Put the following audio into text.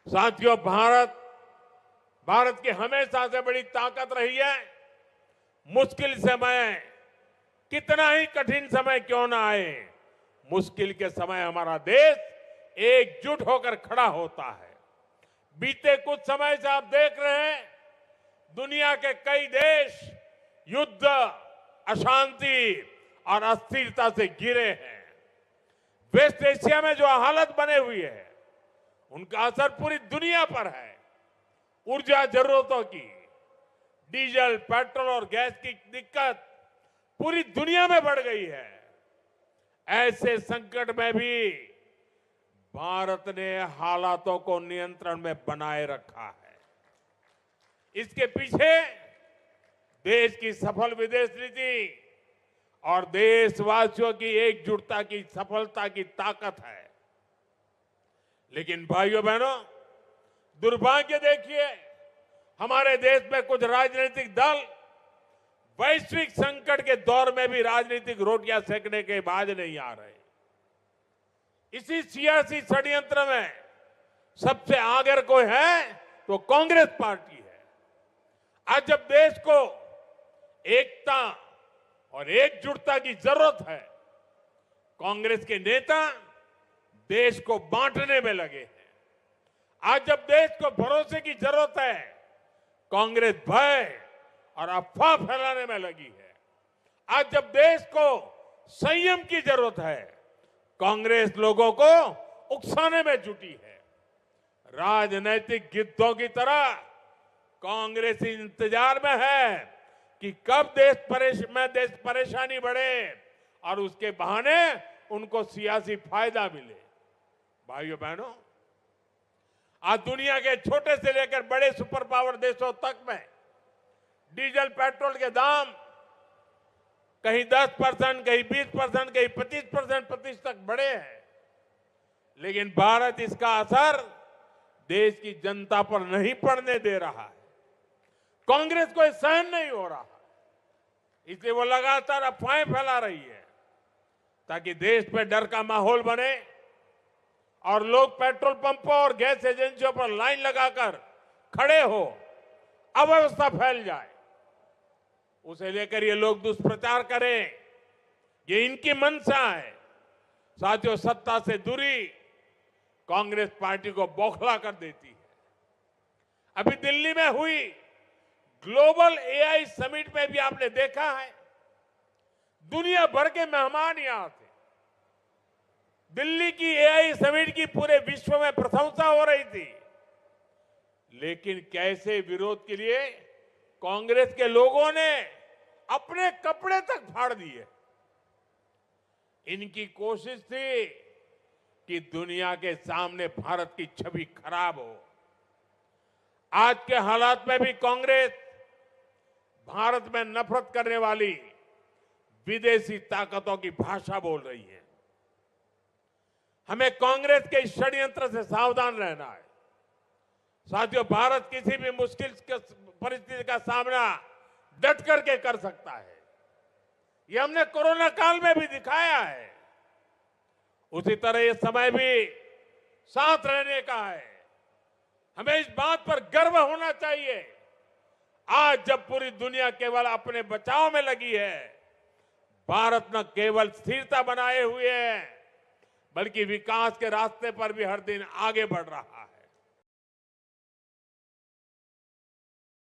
साथियों, भारत की हमेशा से बड़ी ताकत रही है। मुश्किल समय, कितना ही कठिन समय क्यों ना आए, मुश्किल के समय हमारा देश एकजुट होकर खड़ा होता है। बीते कुछ समय से आप देख रहे हैं, दुनिया के कई देश युद्ध, अशांति और अस्थिरता से घिरे हैं। वेस्ट एशिया में जो हालत बने हुई है, उनका असर पूरी दुनिया पर है। ऊर्जा जरूरतों की, डीजल, पेट्रोल और गैस की दिक्कत पूरी दुनिया में बढ़ गई है। ऐसे संकट में भी भारत ने हालातों को नियंत्रण में बनाए रखा है। इसके पीछे देश की सफल विदेश नीति और देशवासियों की एकजुटता की सफलता की ताकत है। लेकिन भाइयों बहनों, दुर्भाग्य देखिए, हमारे देश में कुछ राजनीतिक दल वैश्विक संकट के दौर में भी राजनीतिक रोटियां सेकने के बाज नहीं आ रहे। इसी सियासी षड्यंत्र में सबसे आगे कोई है तो कांग्रेस पार्टी है। आज जब देश को एकता और एकजुटता की जरूरत है, कांग्रेस के नेता देश को बांटने में लगे हैं। आज जब देश को भरोसे की जरूरत है, कांग्रेस भय और अफवाह फैलाने में लगी है। आज जब देश को संयम की जरूरत है, कांग्रेस लोगों को उकसाने में जुटी है। राजनीतिक गिद्धों की तरह कांग्रेस इंतजार में है कि कब देश परेशानी बढ़े और उसके बहाने उनको सियासी फायदा मिले। भाइयों बहनों, आज दुनिया के छोटे से लेकर बड़े सुपर पावर देशों तक में डीजल, पेट्रोल के दाम कहीं 10%, कहीं 20%, कहीं 25% तक बढ़े हैं। लेकिन भारत इसका असर देश की जनता पर नहीं पड़ने दे रहा है। कांग्रेस को सहन नहीं हो रहा, इसलिए वो लगातार अफवाहें फैला रही है ताकि देश में डर का माहौल बने और लोग पेट्रोल पंपों और गैस एजेंसियों पर लाइन लगाकर खड़े हो, अव्यवस्था फैल जाए। उसे लेकर ये लोग दुष्प्रचार करें, ये इनकी मंशा है। साथियों, सत्ता से दूरी कांग्रेस पार्टी को बौखला कर देती है। अभी दिल्ली में हुई ग्लोबल एआई समिट में भी आपने देखा है, दुनिया भर के मेहमान यहां थे। दिल्ली की एआई समिट की पूरे विश्व में प्रशंसा हो रही थी, लेकिन कैसे विरोध के लिए कांग्रेस के लोगों ने अपने कपड़े तक फाड़ दिए। इनकी कोशिश थी कि दुनिया के सामने भारत की छवि खराब हो। आज के हालात में भी कांग्रेस भारत में नफरत करने वाली विदेशी ताकतों की भाषा बोल रही है। हमें कांग्रेस के इस षड्यंत्र से सावधान रहना है। साथियों, भारत किसी भी मुश्किल परिस्थिति का सामना डट करके कर सकता है। ये हमने कोरोना काल में भी दिखाया है। उसी तरह ये समय भी साथ रहने का है। हमें इस बात पर गर्व होना चाहिए, आज जब पूरी दुनिया केवल अपने बचाव में लगी है, भारत न केवल स्थिरता बनाए हुए है, बल्कि विकास के रास्ते पर भी हर दिन आगे बढ़ रहा है।